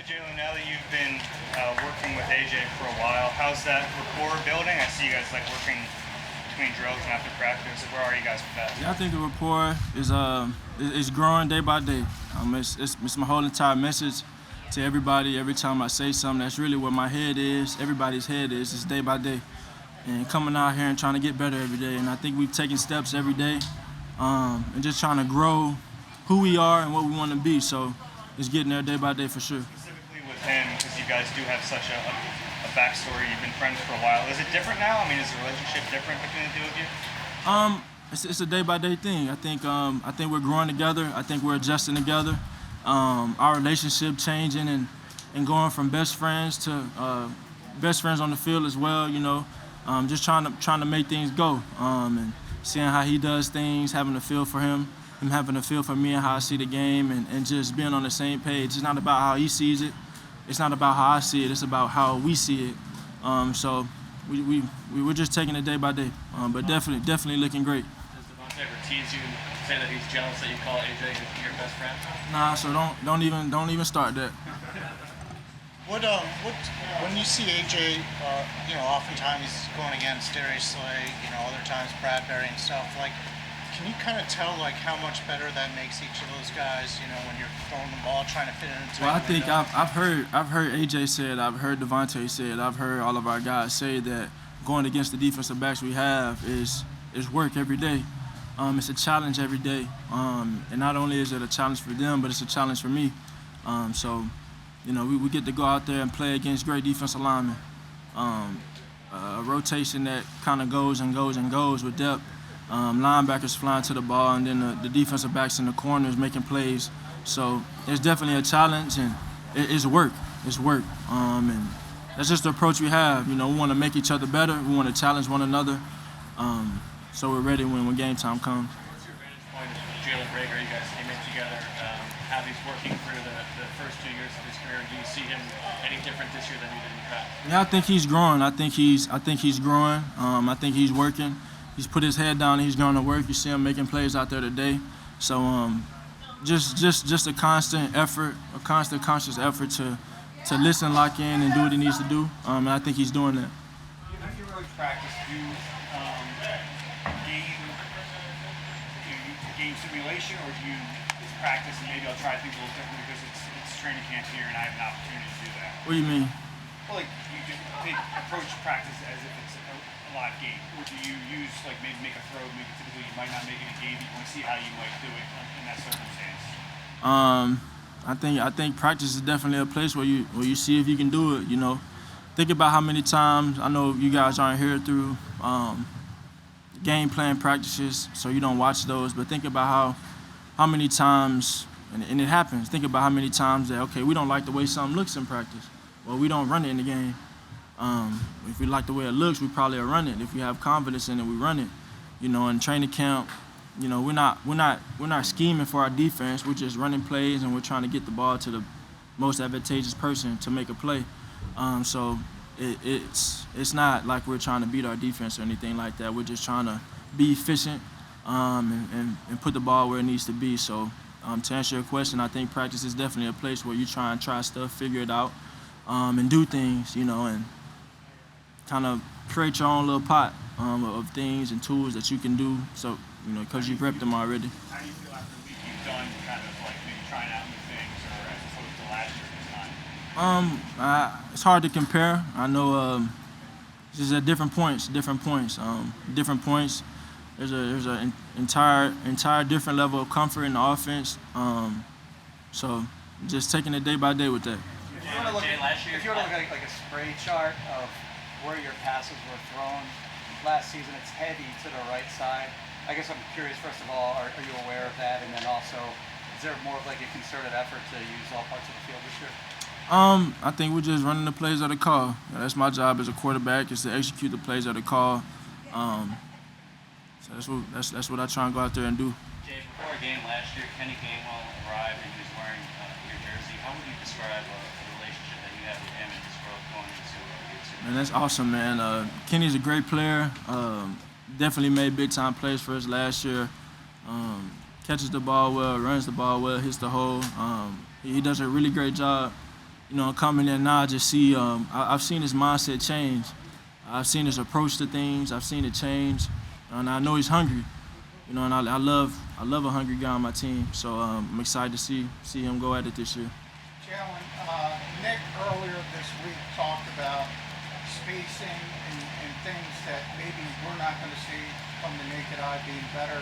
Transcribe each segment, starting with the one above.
So Jalen, now that you've been working with AJ for a while, how's that rapport building? I see you guys like working between drills and after practice. Where are you guys with that? Yeah, I think the rapport is growing day by day. It's my whole entire message to everybody. Every time I say something, that's really where my head is. Everybody's head is. It's day by day, and coming out here and trying to get better every day. And I think we've taken steps every day, and just trying to grow who we are and what we want to be. So it's getting there day by day for sure. Specifically with him, because you guys do have such a backstory. You've been friends for a while. Is it different now? I mean, is the relationship different between the two of you? It's a day by day thing. I think we're growing together. I think we're adjusting together. Our relationship changing and going from best friends to best friends on the field as well. You know, just trying to make things go and seeing how he does things, having a feel for him having a feel for me and how I see the game, and just being on the same page. It's not about how he sees it. It's not about how I see it. It's about how we see it. So we're just taking it day by day, but definitely looking great. Does Devontae ever tease you and say that he's jealous that you call AJ your best friend? Nah, so don't even start that. What when you see AJ, oftentimes he's going against Darius Slay, other times Bradbury and stuff. Like, can you kind of tell like how much better that makes each of those guys? When you're throwing the ball, trying to fit it into. Well, I think I've heard AJ say it. I've heard Devontae say it. I've heard all of our guys say that going against the defensive backs we have is work every day. It's a challenge every day, and not only is it a challenge for them, but it's a challenge for me. So, we get to go out there and play against great defensive linemen. A rotation that kind of goes and goes and goes with depth. Linebackers flying to the ball, and then the defensive backs in the corners making plays. So it's definitely a challenge, and it's work. It's work, and that's just the approach we have. We want to make each other better. We want to challenge one another, so we're ready when game time comes. What's your vantage point of Jalen Rager? You guys came in together. How he's working through the first 2 years of his career. Do you see him any different this year than you did in the past? Yeah, I think he's growing. I think he's growing. I think he's working. He's put his head down and he's going to work. You see him making plays out there today. So just a constant effort, a constant conscious effort to listen, lock in, and do what he needs to do. And I think he's doing that. After your road practice, do you game simulation, or do you practice and maybe I'll try things a little different because it's training camp here and I have an opportunity to do that? What do you mean? Well, like you just approach practice as if it's a live game, or do you use like maybe make a throw, maybe typically you might not make it in a game, but you want to see how you might do it in that circumstance? I think practice is definitely a place where you see if you can do it. Think about how many times. I know you guys aren't here through game plan practices, so you don't watch those. But think about how many times, and it happens. Think about how many times that we don't like the way something looks in practice. Well, we don't run it in the game. If we like the way it looks, we probably will run it. If we have confidence in it, we run it. In training camp, we're not scheming for our defense. We're just running plays and we're trying to get the ball to the most advantageous person to make a play. So it's not like we're trying to beat our defense or anything like that. We're just trying to be efficient and put the ball where it needs to be. So to answer your question, I think practice is definitely a place where you try stuff, figure it out, and do things, and kind of create your own little pot of things and tools that you can do. So, because you've repped them already. How do you feel after the week you've done, kind of like maybe trying out new things, or as opposed to last year this time? It's hard to compare. I know just at different points. Different points. There's an entire different level of comfort in the offense. So just taking it day by day with that. If you were to look at like a spray chart of where your passes were thrown last season, it's heavy to the right side. I guess I'm curious, first of all, are you aware of that? And then also, is there more of like a concerted effort to use all parts of the field this year? I think we're just running the plays of the call. That's my job as a quarterback, is to execute the plays of the call. So that's what I try and go out there and do. Jay, before a game last year, Kenneth Gainwell arrived and he was wearing your jersey. How would you describe the relationship that you have with him and his growth going into year 2? Man, that's awesome, man. Kenny's a great player. Definitely made big-time plays for us last year. Catches the ball well, runs the ball well, hits the hole. He does a really great job coming in now, I just see I've seen his mindset change. I've seen his approach to things. I've seen it change, and I know he's hungry. And I love a hungry guy on my team. So I'm excited to see him go at it this year. Jalen, Nick earlier this week talked about spacing and things that maybe we're not going to see from the naked eye being better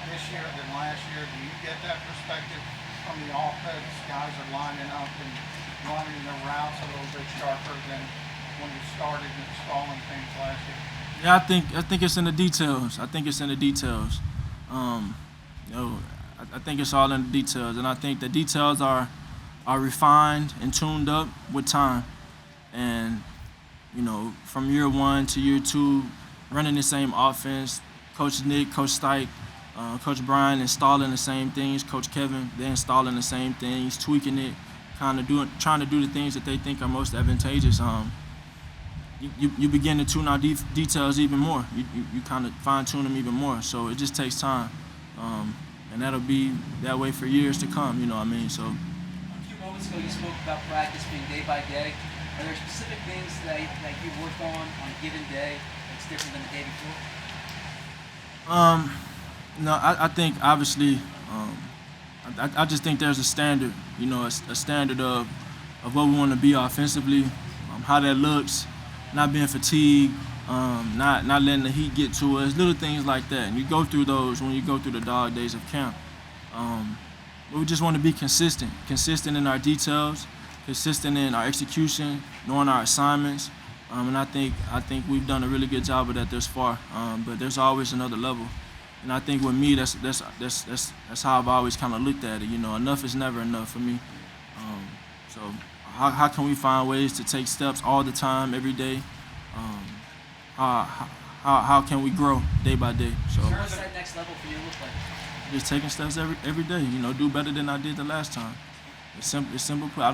this year than last year. Do you get that perspective from the offense? Guys are lining up and running their routes a little bit sharper than when you started installing things last year. Yeah, I think it's in the details. I think it's in the details. I think it's all in the details, and I think the details are refined and tuned up with time. And from year one to year two, running the same offense, Coach Nick, Coach Stike, Coach Brian installing the same things, Coach Kevin, they're installing the same things, tweaking it, trying to do the things that they think are most advantageous. You begin to tune out details even more. You kind of fine-tune them even more. So it just takes time. And that'll be that way for years to come, you know what I mean? So. A few moments ago, you spoke about practice being day by day. Are there specific things that you work on a given day that's different than the day before? No, I think obviously, I just think there's a standard, a standard of what we want to be offensively, how that looks, not being fatigued, not letting the heat get to us, little things like that. And you go through those when you go through the dog days of camp. But we just want to be consistent in our details, consistent in our execution, knowing our assignments. And I think we've done a really good job of that thus far. But there's always another level. And I think with me, that's how I've always kind of looked at it. Enough is never enough for me. So how can we find ways to take steps all the time, every day? How can we grow day by day? So What's that next level for you look like? just taking steps every day. Do better than I did the last time. It's simple. I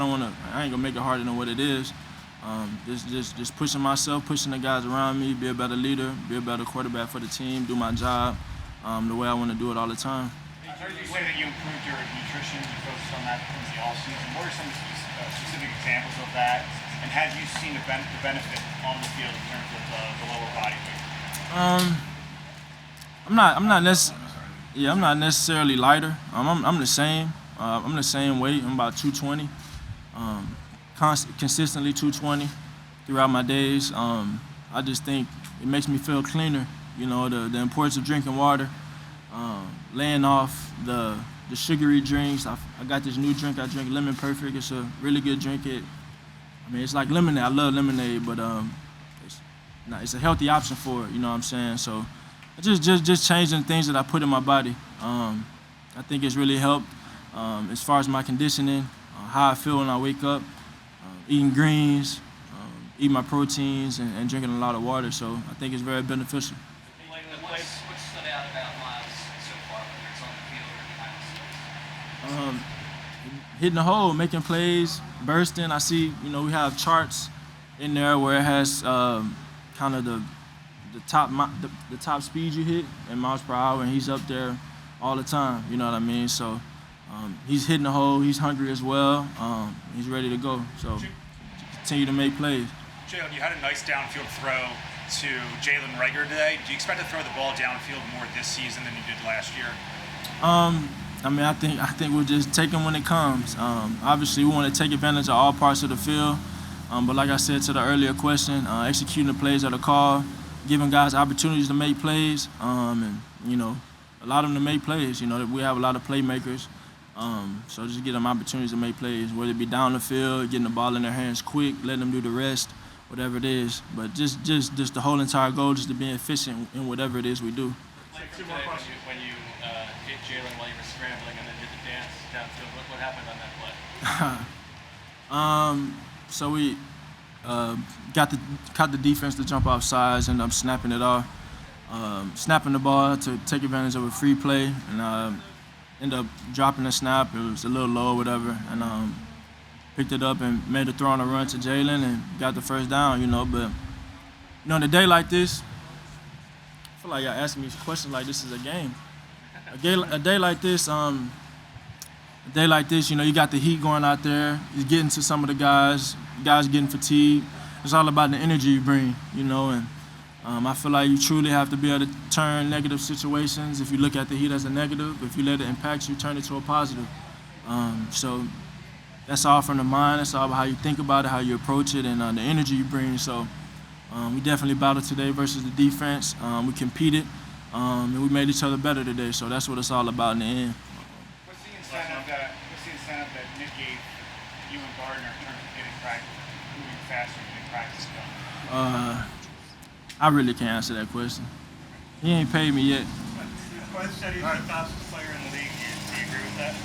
ain't gonna make it harder than what it is. Just pushing myself, pushing the guys around me, be a better leader, be a better quarterback for the team, do my job the way I want to do it all the time. I heard you say that you improved your nutrition, you focused on that in the offseason. What are some specific examples of that? And have you seen the benefit on the field in terms of the lower body weight? I'm not necessarily lighter. I'm the same. I'm the same weight. I'm about 220. Consistently 220 throughout my days. I just think it makes me feel cleaner. The importance of drinking water, laying off the sugary drinks. I got this new drink I drink, Lemon Perfect. It's a really good drink. It's like lemonade. I love lemonade, but it's a healthy option for it. You know what I'm saying? So just changing things that I put in my body. I think it's really helped as far as my conditioning, how I feel when I wake up, eating greens, eating my proteins, and drinking a lot of water. So I think it's very beneficial. What stood out about Miles so far, whether it's on the field or behind the scenes? Hitting the hole, making plays, bursting. I see, we have charts in there where it has kind of the top speed you hit in miles per hour, and he's up there all the time. You know what I mean? So he's hitting the hole. He's hungry as well. He's ready to go. So continue to make plays. Jalen, you had a nice downfield throw to Jalen Reagor today. Do you expect to throw the ball downfield more this season than you did last year? I think we'll just take them when it comes. Obviously, we want to take advantage of all parts of the field. But like I said to the earlier question, executing the plays that are called, giving guys opportunities to make plays, and allow them to make plays. We have a lot of playmakers. So just give them opportunities to make plays, whether it be down the field, getting the ball in their hands quick, letting them do the rest, whatever it is. But just the whole entire goal is to be efficient in whatever it is we do. Two more questions. When you hit Jalen while you were scrambling and then did the dance downfield, what happened on that play? So we got the defense to jump off sides, ended up snapping it off, snapping the ball to take advantage of a free play, and ended up dropping the snap. It was a little low or whatever, and picked it up and made a throw on a run to Jalen and got the first down. But on a day like this, I feel like y'all asking me questions like this is a game. A day like this, a day like this, you got the heat going out there. You're getting to some of the guys getting fatigued. It's all about the energy you bring, and I feel like you truly have to be able to turn negative situations. If you look at the heat as a negative, if you let it impact you, turn it to a positive. So that's all from the mind. That's all about how you think about it, how you approach it, and the energy you bring. So we definitely battled today versus the defense. We competed, and we made each other better today. So that's what it's all about in the end. What's the incentive that Nick gave you and Gardner in terms of getting practice, moving faster, getting practice done? I really can't answer that question. He ain't paid me yet. Quinn said he's the fastest player in the league. Do you agree with that?